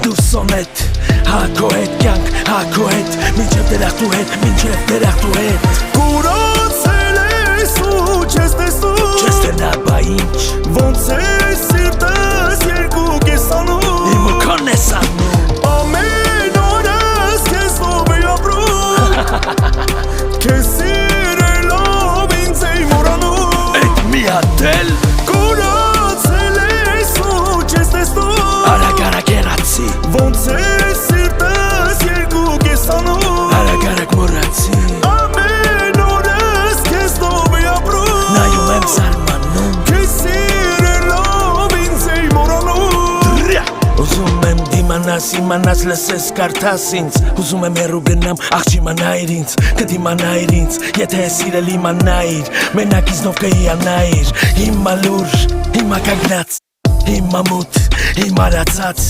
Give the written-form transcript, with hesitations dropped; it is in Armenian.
դու սոնետ Հա քո հետ կյանք, հա քո հետ Մինչև դերախտու հետ, մինչև դերախտու հետ Կուրացել ես ու չես տեսնում Չես տենա բա ինչ Ոնց է սիրտս երկու կեսանում Իմ ու քոնն ես անում Ամեն օրս քեզ ով է ապրում Քեզ սիրելով ինձ էի մոռանում Էդ մի հատ էլ Կուրացել ես ու չես տեսնում Արագ երացի Ոնց է սիրտս երկու կեսանում Արագ մոռացի Ամեն օրս քեզ ով է ապրում Նայում եմ զարմանում Քեզ սիրելով ինձ էի մոռանում Ուզում եմ դիմանաս, իմանաս, լսես, կարդաս ինձ Ուզում եմ հեռու գնամ, աղջ իմանայր ինձ Կդիմանայր ինձ, եթե սիրել իմանայր Մենակ իզնով կհիանայր Հիմա լուր, հիմա կագնած Հիմա մութ, հիմա արացած